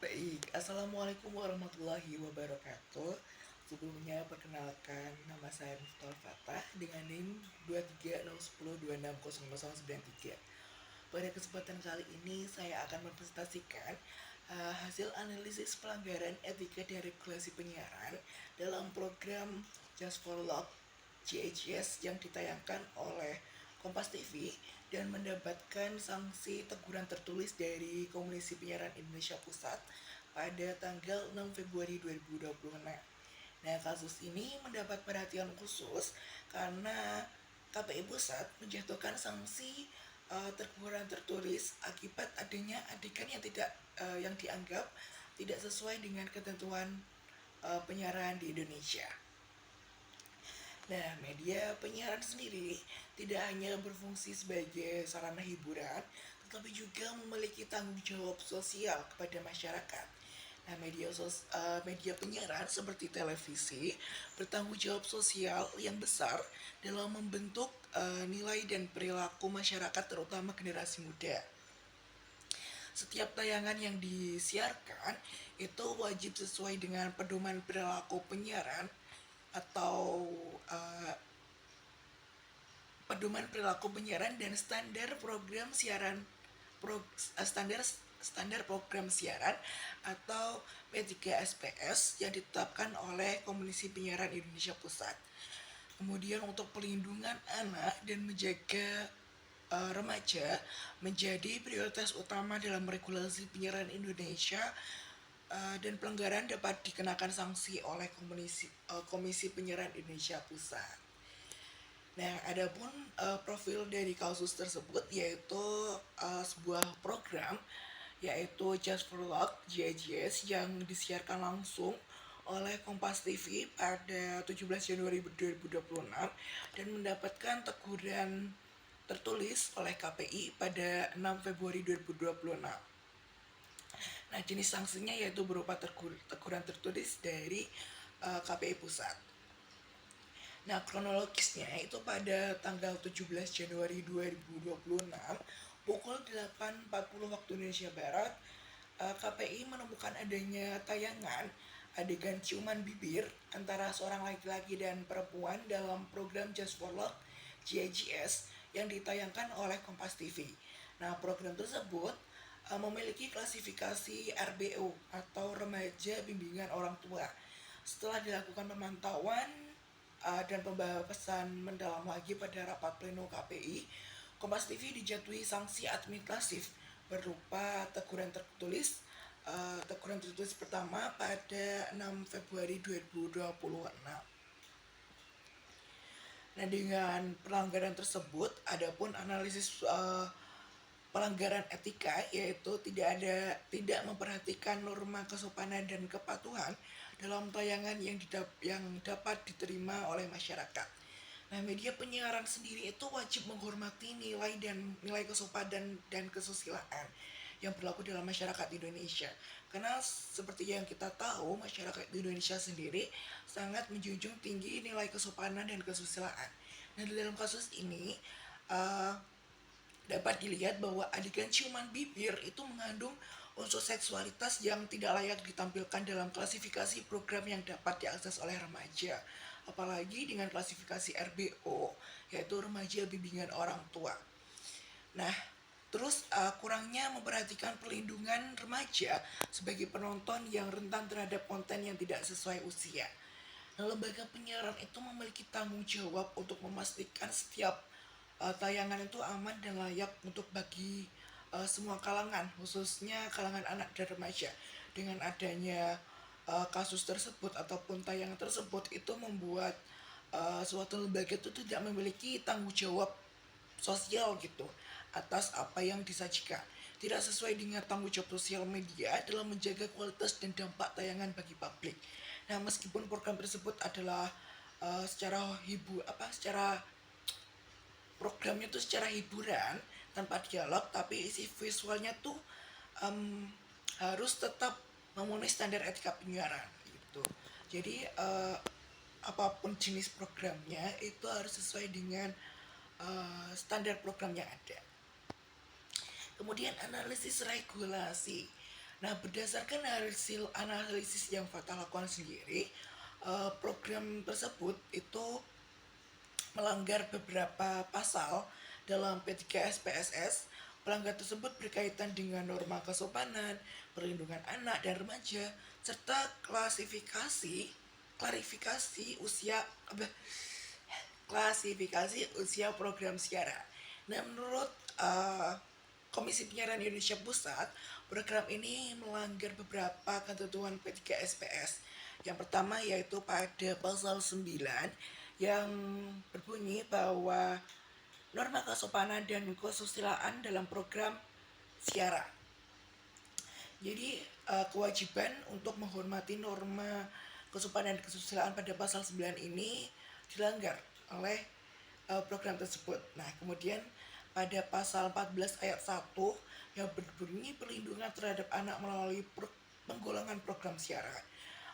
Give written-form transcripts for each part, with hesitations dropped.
Baik, Assalamualaikum warahmatullahi wabarakatuh. Sebelumnya perkenalkan, nama saya Miftah Fatah dengan NIM 23010260093. Pada kesempatan kali ini saya akan mempresentasikan hasil analisis pelanggaran etika dan regulasi penyiaran dalam program Just for Love JHS yang ditayangkan oleh Kompas TV dan mendapatkan sanksi teguran tertulis dari Komisi Penyiaran Indonesia Pusat pada tanggal 6 Februari 2026. Nah, kasus ini mendapat perhatian khusus karena KPI Pusat menjatuhkan sanksi teguran tertulis akibat adanya adegan yang dianggap tidak sesuai dengan ketentuan penyiaran di Indonesia. Nah, media penyiaran sendiri tidak hanya berfungsi sebagai sarana hiburan, tetapi juga memiliki tanggung jawab sosial kepada masyarakat. Nah, media penyiaran seperti televisi bertanggung jawab sosial yang besar dalam membentuk nilai dan perilaku masyarakat, terutama generasi muda. Setiap tayangan yang disiarkan itu wajib sesuai dengan pedoman perilaku penyiaran atau pedoman perilaku penyiaran dan standar program siaran standar program siaran atau P3SPS yang ditetapkan oleh Komisi Penyiaran Indonesia Pusat. Kemudian untuk pelindungan anak dan menjaga remaja menjadi prioritas utama dalam regulasi penyiaran Indonesia, dan pelanggaran dapat dikenakan sanksi oleh Komisi Penyiaran Indonesia Pusat. Nah, adapun profil dari kasus tersebut yaitu sebuah program yaitu Just for Luck JJS yang disiarkan langsung oleh Kompas TV pada 17 Januari 2026 dan mendapatkan teguran tertulis oleh KPI pada 6 Februari 2026. Nah, jenis sanksinya yaitu berupa teguran tertulis dari KPI Pusat. Nah, kronologisnya itu pada tanggal 17 Januari 2026 pukul 8.40 waktu Indonesia Barat, KPI menemukan adanya tayangan adegan ciuman bibir antara seorang laki-laki dan perempuan dalam program Just for Love JGS yang ditayangkan oleh Kompas TV. Nah, program tersebut memiliki klasifikasi RBO atau Remaja Bimbingan Orang Tua. Setelah dilakukan pemantauan dan pembahasan mendalam lagi pada rapat pleno KPI, Kompas TV dijatuhi sanksi administratif berupa teguran tertulis pertama pada 6 Februari 2026. Nah, dengan pelanggaran tersebut, adapun analisis pelanggaran etika yaitu tidak memperhatikan norma kesopanan dan kepatuhan dalam tayangan yang dapat diterima oleh masyarakat. Nah, media penyiaran sendiri itu wajib menghormati nilai kesopanan dan kesusilaan yang berlaku dalam masyarakat Indonesia. Karena seperti yang kita tahu, masyarakat Indonesia sendiri sangat menjunjung tinggi nilai kesopanan dan kesusilaan. Nah, dalam kasus ini dapat dilihat bahwa adegan ciuman bibir itu mengandung unsur seksualitas yang tidak layak ditampilkan dalam klasifikasi program yang dapat diakses oleh remaja, apalagi dengan klasifikasi RBO, yaitu Remaja Bimbingan Orang Tua. Nah, terus kurangnya memperhatikan perlindungan remaja sebagai penonton yang rentan terhadap konten yang tidak sesuai usia. Nah, lembaga penyiaran itu memiliki tanggung jawab untuk memastikan setiap tayangan itu aman dan layak untuk bagi semua kalangan, khususnya kalangan anak dan remaja. Dengan adanya kasus tersebut ataupun tayangan tersebut itu membuat suatu lembaga itu tidak memiliki tanggung jawab sosial gitu atas apa yang disajikan, tidak sesuai dengan tanggung jawab sosial media dalam menjaga kualitas dan dampak tayangan bagi publik. Nah, meskipun program tersebut adalah secara programnya tuh secara hiburan tanpa dialog, tapi isi visualnya tuh harus tetap memenuhi standar etika penyiaran gitu. Jadi apapun jenis programnya itu harus sesuai dengan standar program yang ada. Kemudian analisis regulasi. Nah, berdasarkan hasil analisis yang Fata lakukan sendiri, program tersebut itu melanggar beberapa pasal dalam P3SPSS. Pelanggar tersebut berkaitan dengan norma kesopanan, perlindungan anak dan remaja, serta klarifikasi usia klasifikasi usia program siaran. Nah, menurut Komisi Penyiaran Indonesia Pusat, program ini melanggar beberapa ketentuan P3SPS. Yang pertama yaitu pada pasal 9 yang berbunyi bahwa norma kesopanan dan kesusilaan dalam program siaran. Jadi kewajiban untuk menghormati norma kesopanan dan kesusilaan pada pasal 9 ini dilanggar oleh program tersebut. Nah, kemudian pada pasal 14 ayat 1 yang berbunyi perlindungan terhadap anak melalui penggolongan program siaran.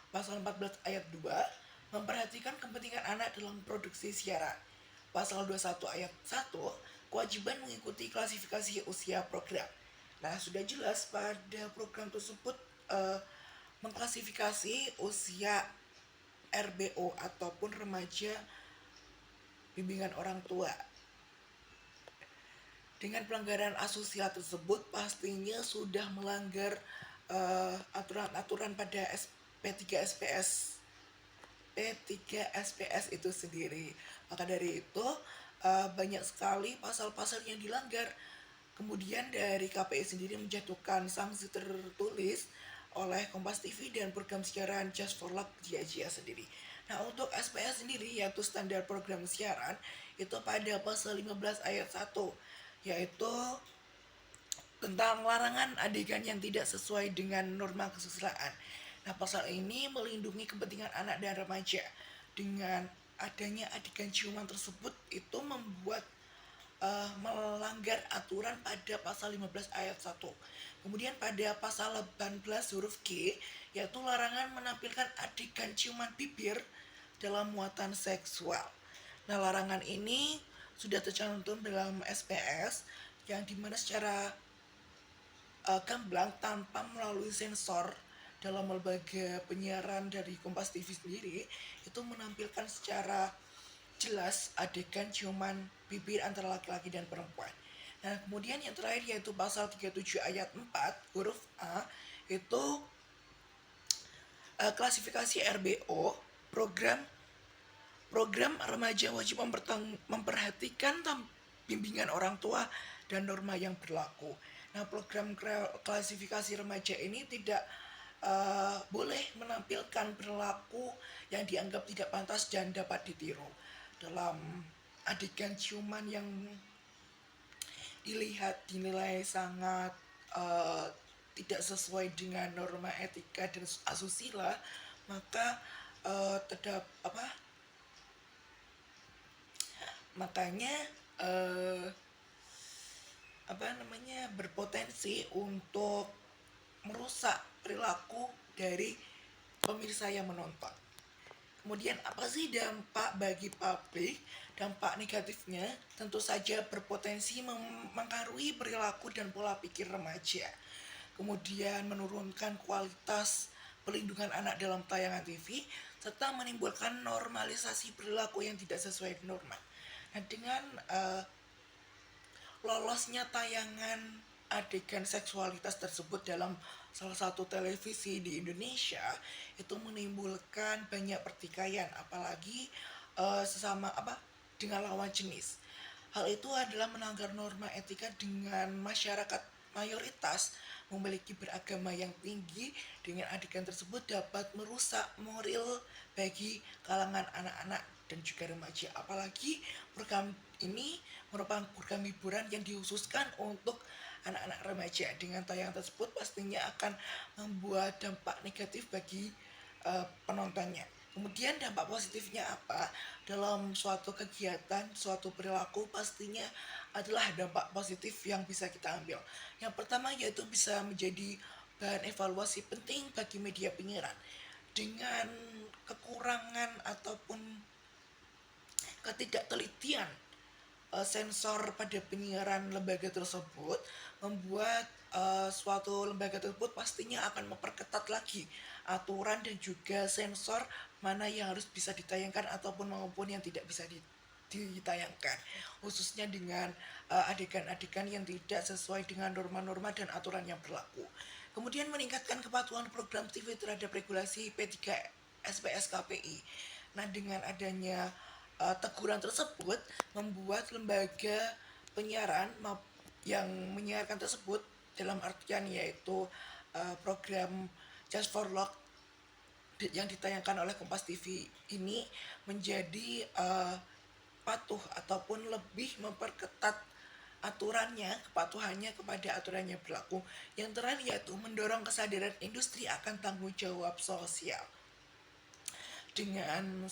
Pasal 14 ayat 2 memperhatikan kepentingan anak dalam produksi siaran. Pasal 21 ayat 1 kewajiban mengikuti klasifikasi usia program. Nah, sudah jelas pada program tersebut mengklasifikasi usia RBO ataupun remaja bimbingan orang tua. Dengan pelanggaran asusila tersebut pastinya sudah melanggar aturan-aturan pada P3SPS P3SPS itu sendiri. Maka dari itu banyak sekali pasal-pasal yang dilanggar. Kemudian dari KPI sendiri menjatuhkan sanksi tertulis oleh Kompas TV dan program siaran Just for Luck JIA sendiri. Nah, untuk SPS sendiri yaitu standar program siaran itu pada pasal 15 ayat 1 yaitu tentang larangan adegan yang tidak sesuai dengan norma kesusilaan. Nah, pasal ini melindungi kepentingan anak dan remaja. Dengan adanya adegan ciuman tersebut itu membuat melanggar aturan pada pasal 15 ayat 1. Kemudian pada pasal 18 huruf G yaitu larangan menampilkan adegan ciuman bibir dalam muatan seksual. Nah, larangan ini sudah tercantum dalam SPS yang dimana secara gamblang tanpa melalui sensor dalam lembaga penyiaran dari Kompas TV sendiri itu menampilkan secara jelas adegan ciuman bibir antara laki-laki dan perempuan. Nah, kemudian yang terakhir yaitu pasal 37 ayat 4 huruf A itu klasifikasi RBO program remaja wajib memperhatikan bimbingan orang tua dan norma yang berlaku. Nah, program klasifikasi remaja ini tidak boleh menampilkan perilaku yang dianggap tidak pantas dan dapat ditiru. Dalam adegan ciuman yang dilihat dinilai sangat tidak sesuai dengan norma etika dan asusila, maka makanya berpotensi untuk merusak perilaku dari pemirsa yang menonton. Kemudian apa sih dampak bagi publik? Dampak negatifnya tentu saja berpotensi mempengaruhi perilaku dan pola pikir remaja. Kemudian menurunkan kualitas pelindungan anak dalam tayangan TV serta menimbulkan normalisasi perilaku yang tidak sesuai norma. Nah, dengan lolosnya tayangan adegan seksualitas tersebut dalam salah satu televisi di Indonesia itu menimbulkan banyak pertikaian, apalagi sesama dengan lawan jenis. Hal itu adalah melanggar norma etika dengan masyarakat mayoritas memiliki beragama yang tinggi. Dengan adegan tersebut dapat merusak moral bagi kalangan anak-anak dan juga remaja. Apalagi program ini merupakan program hiburan yang dikhususkan untuk anak-anak remaja. Dengan tayangan tersebut pastinya akan membuat dampak negatif bagi penontonnya. Kemudian dampak positifnya apa? Dalam suatu kegiatan, suatu perilaku pastinya adalah dampak positif yang bisa kita ambil. Yang pertama yaitu bisa menjadi bahan evaluasi penting bagi media penyiaran. Dengan kekurangan ataupun ketidaktelitian sensor pada penyiaran lembaga tersebut, membuat suatu lembaga tersebut pastinya akan memperketat lagi aturan dan juga sensor mana yang harus bisa ditayangkan ataupun maupun yang tidak bisa ditayangkan, khususnya dengan adegan-adegan yang tidak sesuai dengan norma-norma dan aturan yang berlaku. Kemudian meningkatkan kepatuhan program TV terhadap regulasi P3 SPS KPI. Nah, dengan adanya teguran tersebut membuat lembaga penyiaran yang menyiarkan tersebut dalam artian yaitu program Just for Love yang ditayangkan oleh Kompas TV ini menjadi patuh ataupun lebih memperketat aturannya, kepatuhannya kepada aturan yang berlaku. Yang terakhir yaitu mendorong kesadaran industri akan tanggung jawab sosial. Dengan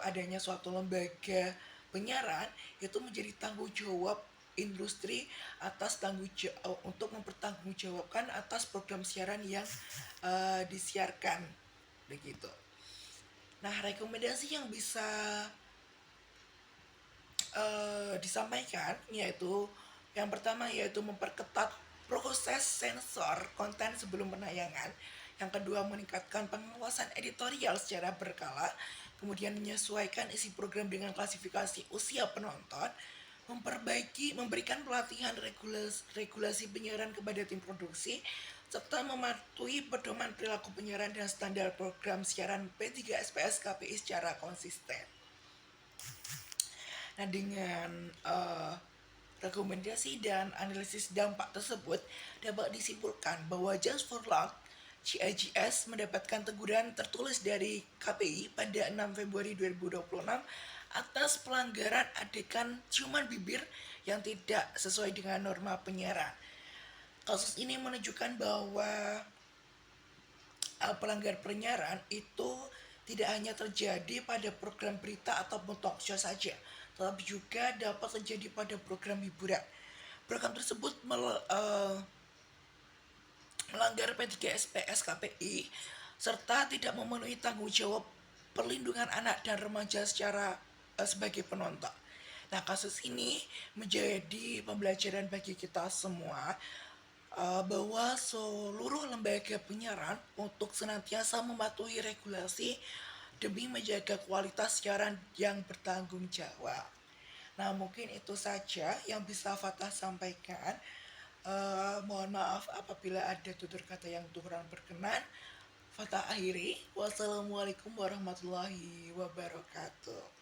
adanya suatu lembaga penyiaran itu menjadi tanggung jawab industri atas untuk mempertanggungjawabkan atas program siaran yang disiarkan begitu. Nah, rekomendasi yang bisa disampaikan yaitu yang pertama yaitu memperketat proses sensor konten sebelum penayangan. Yang kedua, meningkatkan pengawasan editorial secara berkala, kemudian menyesuaikan isi program dengan klasifikasi usia penonton, memberikan pelatihan regulasi penyiaran kepada tim produksi, serta mematuhi pedoman perilaku penyiaran dan standar program siaran P3 SPS KPI secara konsisten. Nah, dengan rekomendasi dan analisis dampak tersebut dapat disimpulkan bahwa Just for Luck CIGS mendapatkan teguran tertulis dari KPI pada 6 Februari 2026 atas pelanggaran adegan ciuman bibir yang tidak sesuai dengan norma penyiaran. Kasus ini menunjukkan bahwa pelanggar penyiaran itu tidak hanya terjadi pada program berita ataupun talk show saja, tetapi juga dapat terjadi pada program hiburan. Program tersebut melanggar P3SPS KPI serta tidak memenuhi tanggung jawab perlindungan anak dan remaja sebagai penonton. Nah, kasus ini menjadi pembelajaran bagi kita semua bahwa seluruh lembaga penyiaran untuk senantiasa mematuhi regulasi demi menjaga kualitas siaran yang bertanggung jawab. Nah, mungkin itu saja yang bisa Fatah sampaikan. Mohon maaf apabila ada tutur kata yang kurang berkenan. Fatah akhiri. Wassalamualaikum warahmatullahi wabarakatuh.